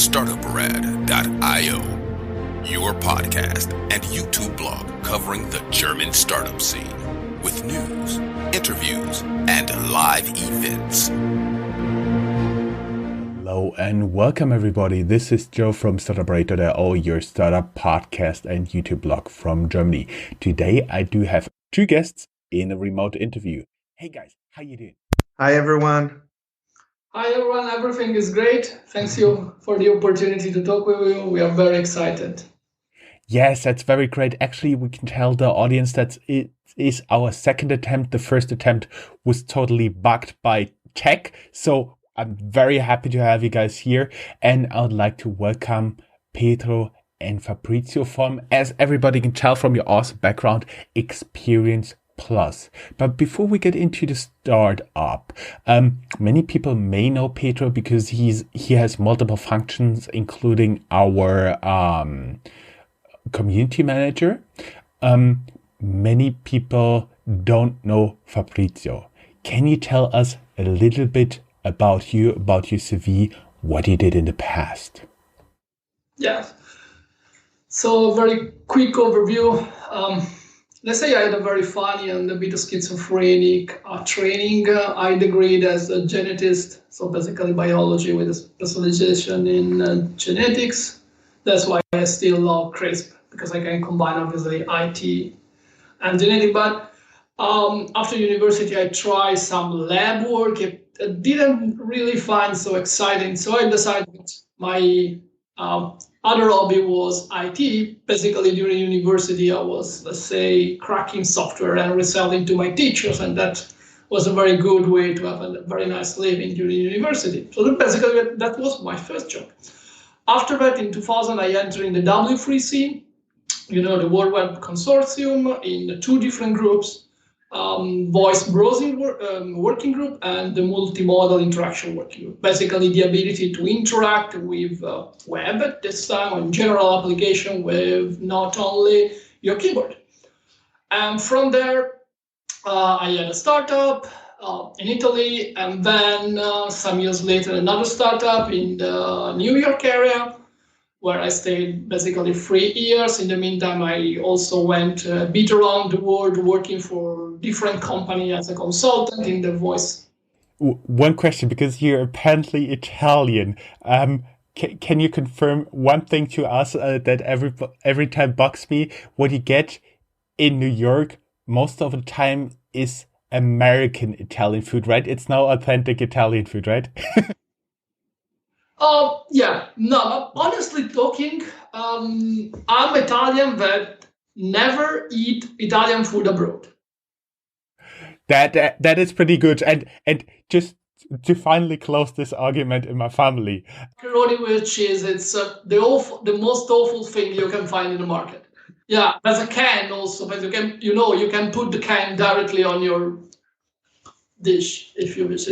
Startuprad.io, your podcast and YouTube blog covering the German startup scene with news, interviews, and live events. Hello and welcome everybody. This is Joe from Startuprad.io, your startup podcast and YouTube blog from Germany. Today I do have two guests in a remote interview. Hey guys, how you doing? Hi everyone. Hi everyone, everything is great. Thanks you for the opportunity to talk with you. We are very excited. Yes, that's very great. Actually, we can tell the audience that it is our second attempt. The first attempt was totally bugged by tech. So I'm very happy to have you guys here. And I would like to welcome Pedro and Fabrizio from, as everybody can tell from your awesome background, Xperience Plus. But before we get into the startup, many people may know Pedro because he has multiple functions, including our community manager. Many people don't know Fabrizio. Can you tell us a little bit about you, about your CV, what you did in the past? Yes. So very quick overview. Let's say I had a very funny and a bit of schizophrenic training. I degreed as a genetist, so basically biology with a specialization in genetics. That's why I still love CRISP, because I can combine obviously IT and genetic. But after university, I tried some lab work. It didn't really find so exciting. So I decided my other hobby was IT. Basically, during university, I was, let's say, cracking software and reselling to my teachers, and that was a very good way to have a very nice living during university. So basically, that was my first job. After that, in 2000, I entered in the W3C, the World Web Consortium, in two different groups. Voice browsing working group and the multimodal interaction working group. Basically, the ability to interact with web at this time, or in general application, with not only your keyboard. And from there, I had a startup in Italy, and then some years later, another startup in the New York area, where I stayed basically 3 years. In the meantime, I also went a bit around the world working for different companies as a consultant in the voice. One question, because you're apparently Italian. Can you confirm one thing to us that every time bugs me? What you get in New York most of the time is American Italian food, right? It's now authentic Italian food, right? Yeah, no, honestly talking, I'm Italian that never eat Italian food abroad. That is pretty good. And just to finally close this argument in my family. Macaroni with cheese, it's the most awful thing you can find in the market. Yeah, there's a can also, but you can put the can directly on your dish if you wish.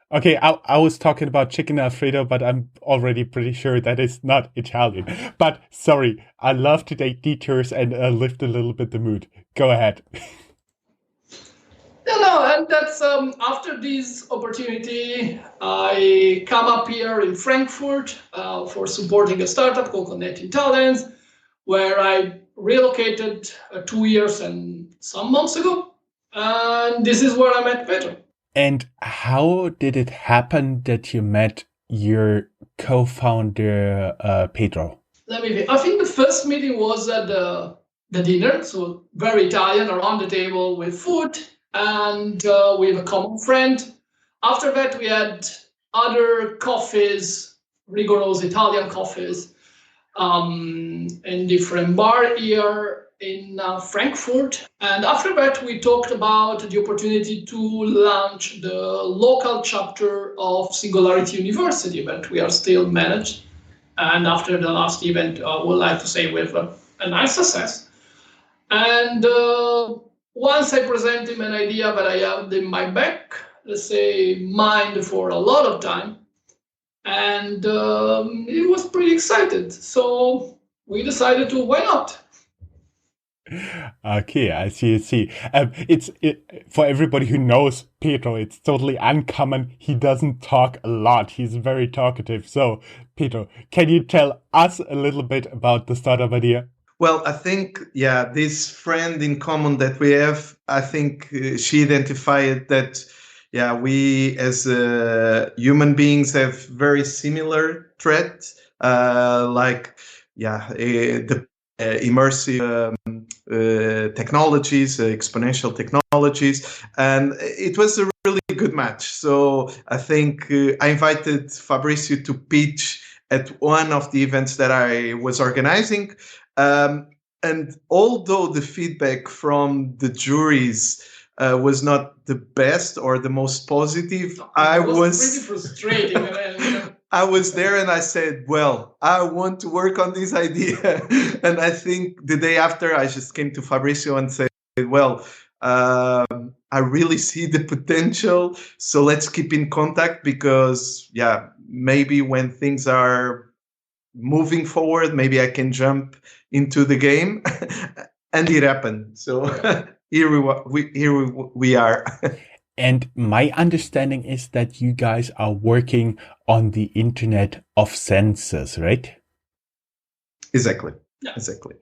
Okay, I was talking about chicken Alfredo, but I'm already pretty sure that is not Italian. But sorry, I love to take detours and lift a little bit the mood. Go ahead. No, and that's after this opportunity, I come up here in Frankfurt for supporting a startup called Connecting Talents, where I relocated 2 years and some months ago. And this is where I met Pedro. And how did it happen that you met your co-founder, Pedro? I think the first meeting was at the dinner, so very Italian, around the table with food, and we have a common friend. After that, we had other coffees, rigorous Italian coffees, in different bar here in Frankfurt. And after that, we talked about the opportunity to launch the local chapter of Singularity University that we are still managed. And after the last event, I would like to say with a nice success. And once I present him an idea that I have in my back, let's say mind for a lot of time, and he was pretty excited. So we decided to, why not? Okay, I see. I see. For everybody who knows Pedro, it's totally uncommon. He doesn't talk a lot. He's very talkative. So, Pedro, can you tell us a little bit about the startup idea? Well, I think, yeah, this friend in common that we have, I think she identified that, yeah, we as human beings have very similar traits, the immersive technologies, exponential technologies, and it was a really good match. So I think I invited Fabrizio to pitch at one of the events that I was organizing. And although the feedback from the juries was not the best or the most positive, I was pretty frustrating. I was there and I said, well, I want to work on this idea. And I think the day after, I just came to Fabrizio and said, well, I really see the potential. So let's keep in contact because, yeah, maybe when things are moving forward, maybe I can jump into the game. And it happened. So here we are. And my understanding is that you guys are working on the Internet of Senses, right? Exactly. Yeah. Exactly.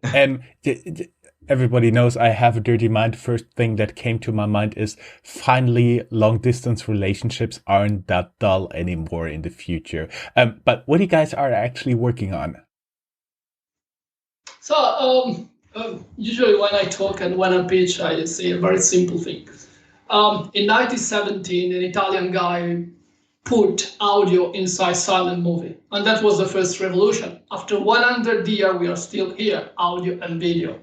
Everybody knows I have a dirty mind. First thing that came to my mind is finally long distance relationships aren't that dull anymore in the future. But what you guys are actually working on? So usually when I talk and when I pitch, I say a very simple thing. In 1917, an Italian guy put audio inside silent movie, and that was the first revolution. After 100 years, we are still here, audio and video.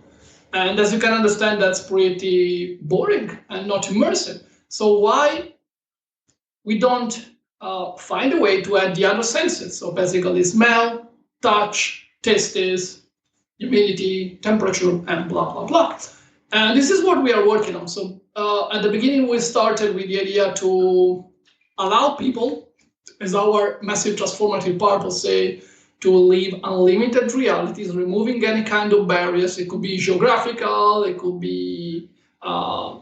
And as you can understand, that's pretty boring and not immersive. So why we don't find a way to add the other senses? So basically smell, touch, taste, humidity, temperature, and blah, blah, blah. And this is what we are working on. So at the beginning, we started with the idea to allow people, as our massive transformative purpose say, to live unlimited realities, removing any kind of barriers. It could be geographical, it could be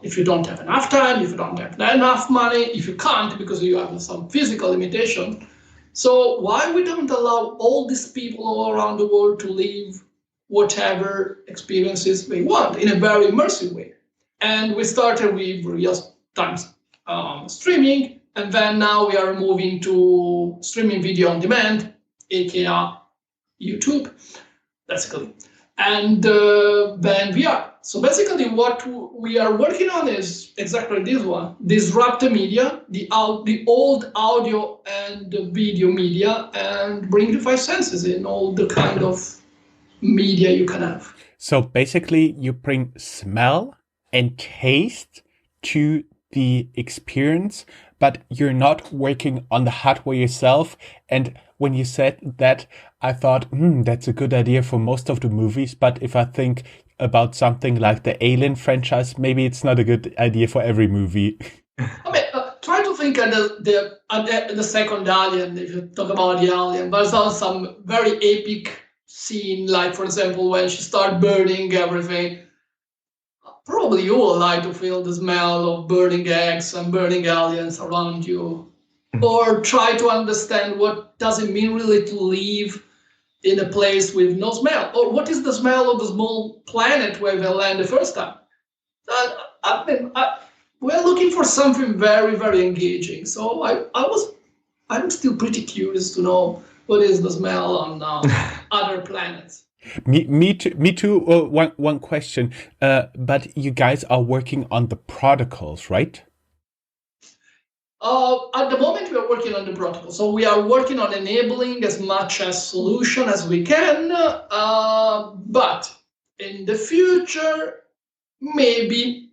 if you don't have enough time, if you don't have enough money, if you can't because you have some physical limitation. So why we don't allow all these people all around the world to live whatever experiences they want in a very immersive way? And we started with real-time streaming, and then now we are moving to streaming video on demand, aka YouTube, basically. And then VR. So basically what we are working on is exactly this one. Disrupt the media, the old audio and the video media, and bring the five senses in all the kind of media you can have. So basically you bring smell and taste to the experience, but you're not working on the hardware yourself. And when you said that, I thought, that's a good idea for most of the movies. But if I think about something like the Alien franchise, maybe it's not a good idea for every movie. I mean, try to think of the second Alien, if you talk about the Alien. There's some very epic scene, like, for example, when she starts burning everything. Probably you will like to feel the smell of burning eggs and burning aliens around you. Or try to understand what does it mean really to live in a place with no smell. Or what is the smell of the small planet where they land the first time? We're looking for something very, very engaging. So I'm still pretty curious to know what is the smell on other planets. Me too. One question. But you guys are working on the protocols, right? At the moment, we are working on the protocol. So we are working on enabling as much as solution as we can. But in the future, maybe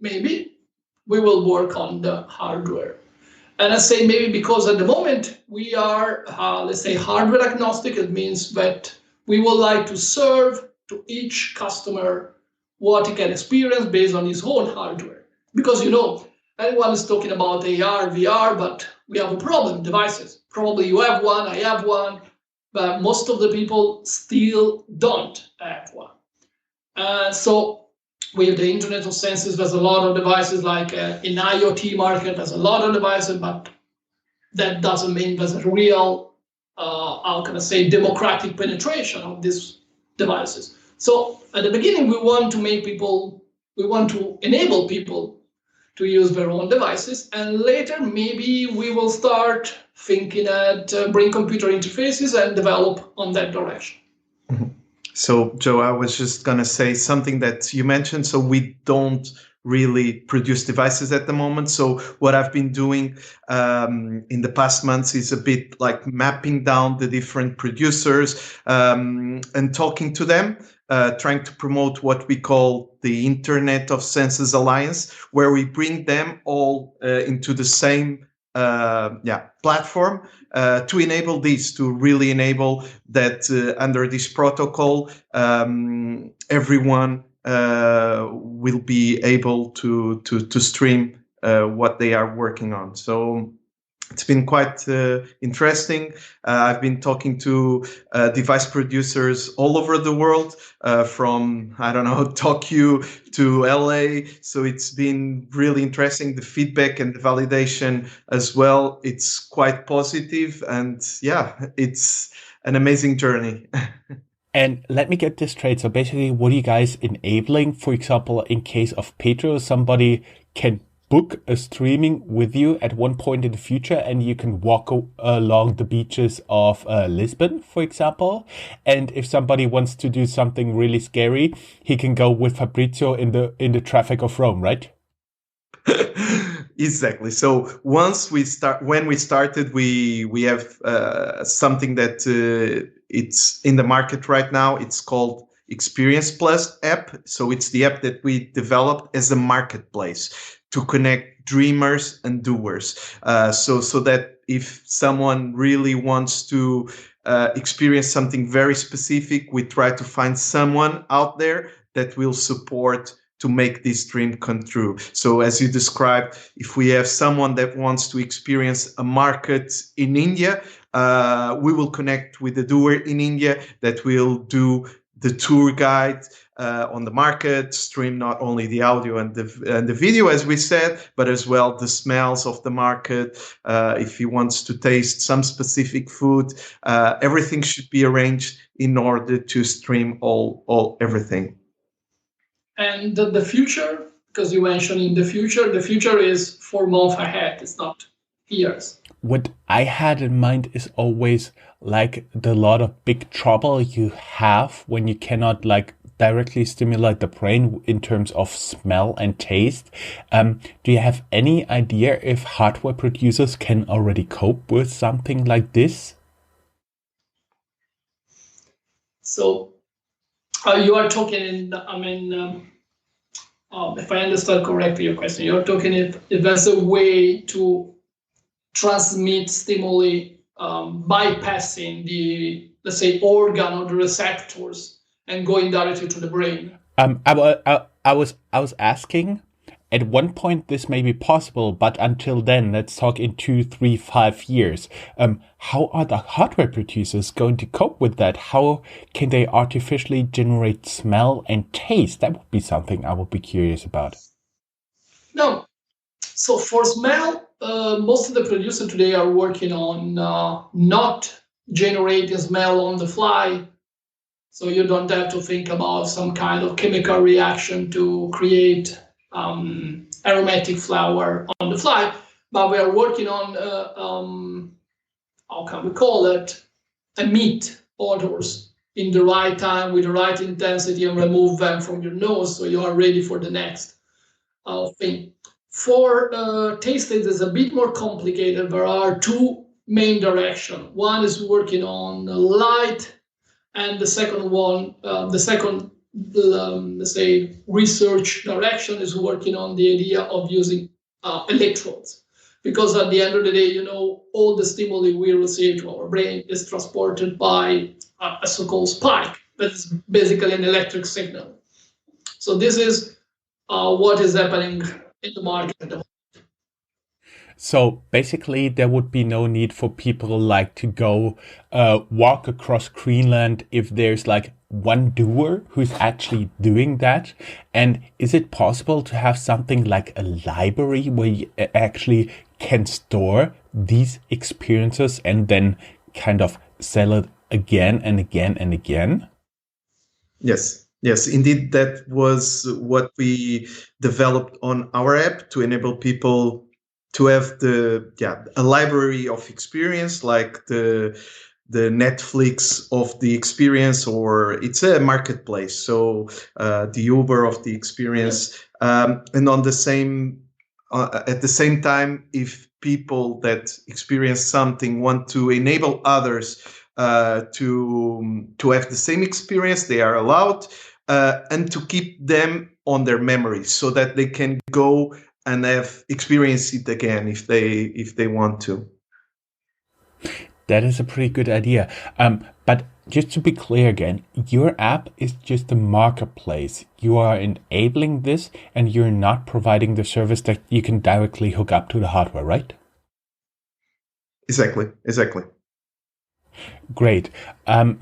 we will work on the hardware. And I say maybe because at the moment we are, let's say, hardware agnostic. It means that we would like to serve to each customer what he can experience based on his own hardware. Because, everyone is talking about AR, VR, but we have a problem, devices. Probably you have one, I have one, but most of the people still don't have one. So with the Internet of Senses, there's a lot of devices, like in IoT market, there's a lot of devices, but that doesn't mean there's a real, how can I say, democratic penetration of these devices. So at the beginning, we want to enable people to use their own devices, and later maybe we will start thinking at brain computer interfaces and develop on that direction. Mm-hmm. So, Joe, I was just going to say something that you mentioned. So we don't really produce devices at the moment. So what I've been doing in the past months is a bit like mapping down the different producers and talking to them, trying to promote what we call the Internet of Senses Alliance, where we bring them all into the same platform to enable this, to really enable that under this protocol, everyone will be able to stream what they are working on. So it's been quite interesting. I've been talking to device producers all over the world, from, I don't know, Tokyo to LA. So it's been really interesting. The feedback and the validation as well, it's quite positive. And yeah, it's an amazing journey. And let me get this straight. So basically, what are you guys enabling? For example, in case of Pedro, somebody can book a streaming with you at one point in the future, and you can walk along the beaches of Lisbon, for example. And if somebody wants to do something really scary, he can go with Fabrizio in the traffic of Rome, right? Exactly. So when we started, we have something that it's in the market right now. It's called Xperience Plus app. So it's the app that we developed as a marketplace to connect dreamers and doers. So that if someone really wants to experience something very specific, we try to find someone out there that will support to make this dream come true. So as you described, if we have someone that wants to experience a market in India, we will connect with the doer in India that will do the tour guide on the market, stream not only the audio and the video, as we said, but as well the smells of the market. If he wants to taste some specific food, everything should be arranged in order to stream everything. And the future, because you mentioned in the future is 4 months ahead. It's not years. What I had in mind is always like the lot of big trouble you have when you cannot like directly stimulate the brain in terms of smell and taste. Do you have any idea if hardware producers can already cope with something like this? So you are talking, if I understand correctly your question, you're talking if there's a way to transmit stimuli bypassing the, let's say, organ or the receptors and going directly to the brain. I was asking, at one point this may be possible, but until then, let's talk in 2, 3, 5 years. How are the hardware producers going to cope with that? How can they artificially generate smell and taste? That would be something I would be curious about. No. So for smell, most of the producers today are working on not generating smell on the fly. So you don't have to think about some kind of chemical reaction to create aromatic flower on the fly, but we are working on, how can we call it, emit odors in the right time with the right intensity and remove them from your nose so you are ready for the next thing. For tasting, it's a bit more complicated. There are 2 main directions. One is working on light, and the second one, let's say, research direction is working on the idea of using electrodes. Because at the end of the day, all the stimuli we receive to our brain is transported by a so-called spike. That's basically an electric signal. So this is what is happening in the market at the moment. So basically, there would be no need for people like to go walk across Greenland if there's like one doer who's actually doing that? And is it possible to have something like a library where you actually can store these experiences and then kind of sell it again and again and again? Yes, indeed. That was what we developed on our app to enable people to have a library of experience, like the Netflix of the experience, or it's a marketplace. So the Uber of the experience, and on the same at the same time, if people that experience something want to enable others to have the same experience, they are allowed, and to keep them on their memories so that they can go and have experience it again if they want to. That is a pretty good idea. But just to be clear again, your app is just a marketplace. You are enabling this, and you're not providing the service that you can directly hook up to the hardware, right? Exactly. Great.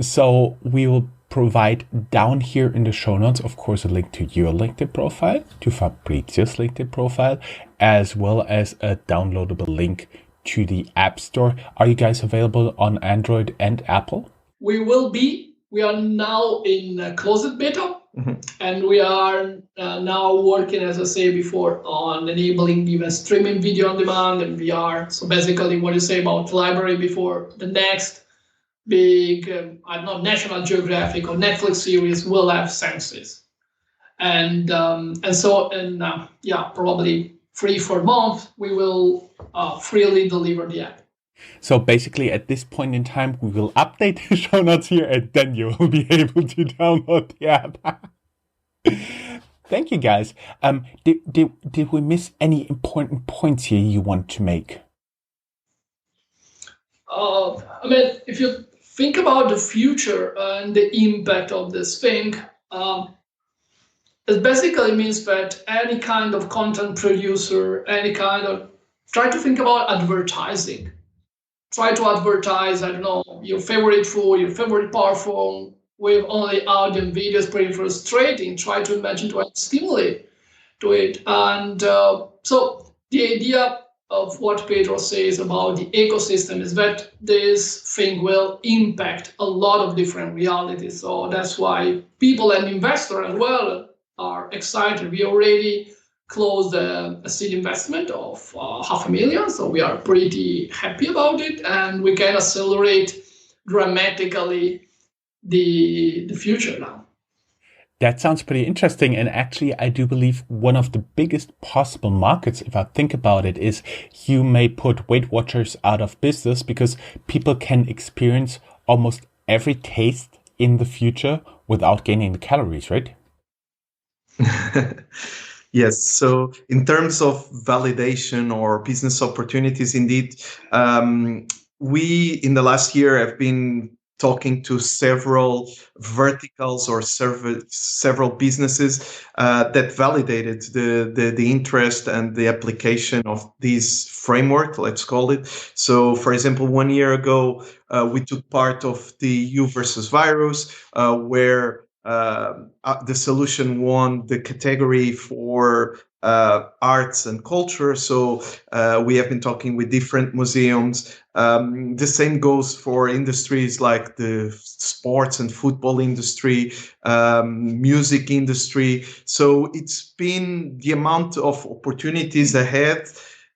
So we will provide down here in the show notes, of course, a link to your LinkedIn profile, to Fabrizio's LinkedIn profile, as well as a downloadable link to the App Store. Are you guys available on Android and Apple? We will be. We are now in closed beta, and we are now working, as I said before, on enabling even streaming video on demand and VR. So basically, what you say about library before, the next big, I don't know, National Geographic or Netflix series will have senses, and probably 3-4 months we will freely deliver the app. So basically, at this point in time, we will update the show notes here, and then you will be able to download the app. Thank you, guys. Did we miss any important points here you want to make? If you think about the future and the impact of this thing, it basically means that any kind of content producer, try to think about advertising. Try to advertise, I don't know, your favorite food, your favorite perfume with only audio and video is pretty frustrating. Try to imagine to add stimuli to it. And so the idea of what Pedro says about the ecosystem is that this thing will impact a lot of different realities. So that's why people and investors as well are excited. We already closed a seed investment of $500,000, so we are pretty happy about it, and we can accelerate dramatically the future now. That sounds pretty interesting. And actually, I do believe one of the biggest possible markets, if I think about it, is you may put Weight Watchers out of business because people can experience almost every taste in the future without gaining the calories, right? Yes. So in terms of validation or business opportunities, indeed, we in the last year have been talking to several verticals or several businesses that validated the interest and the application of this framework, let's call it. So, for example, 1 year ago, we took part of the U versus Virus, where the solution won the category for arts and culture. So we have been talking with different museums. The same goes for industries like the sports and football industry, music industry. So it's been the amount of opportunities ahead.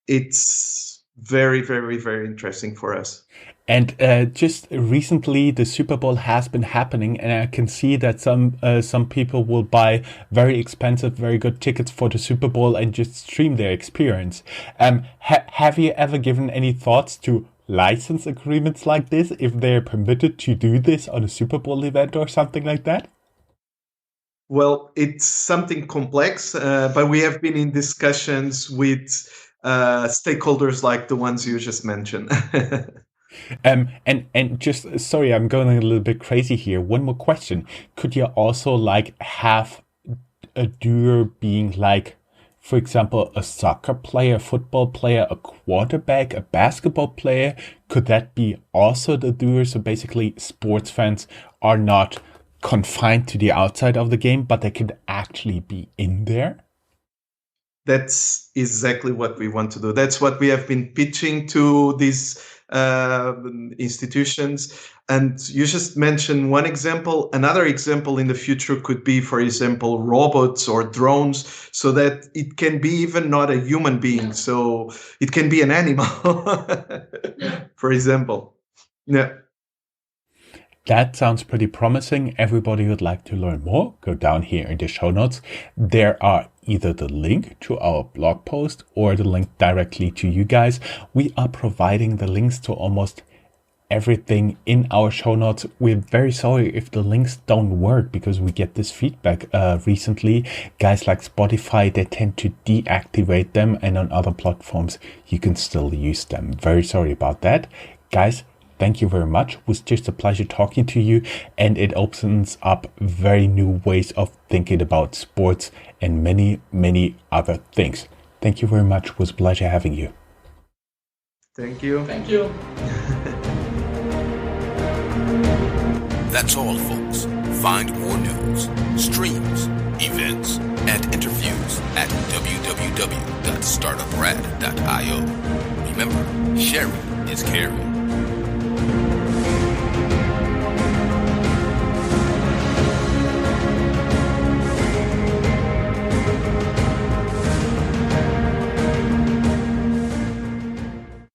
It's very, very, very interesting for us. And just recently, the Super Bowl has been happening, and I can see that some people will buy very expensive, very good tickets for the Super Bowl and just stream their experience. Have you ever given any thoughts to license agreements like this, if they're permitted to do this on a Super Bowl event or something like that? Well, it's something complex, but we have been in discussions with stakeholders like the ones you just mentioned. And just, sorry, I'm going a little bit crazy here. One more question. Could you also like have a doer being like, for example, a soccer player, a football player, a quarterback, a basketball player? Could that be also the doer? So basically sports fans are not confined to the outside of the game, but they could actually be in there? That's exactly what we want to do. That's what we have been pitching to these institutions. And you just mentioned one example. Another example in the future could be, for example, robots or drones, so that it can be even not a human being. So it can be an animal, for example. Yeah. That sounds pretty promising. Everybody would like to learn more, go down here in the show notes. There are either the link to our blog post or the link directly to you guys. We are providing the links to almost everything in our show notes. We're very sorry if the links don't work, because we get this feedback recently. Guys like Spotify, they tend to deactivate them, and on other platforms you can still use them. Very sorry about that. Guys, thank you very much. It was just a pleasure talking to you, and it opens up very new ways of thinking about sports and many, many other things. Thank you very much. It was a pleasure having you. Thank you. Thank you. That's all, folks. Find more news, streams, events, and interviews at www.startuprad.io. Remember, sharing is caring.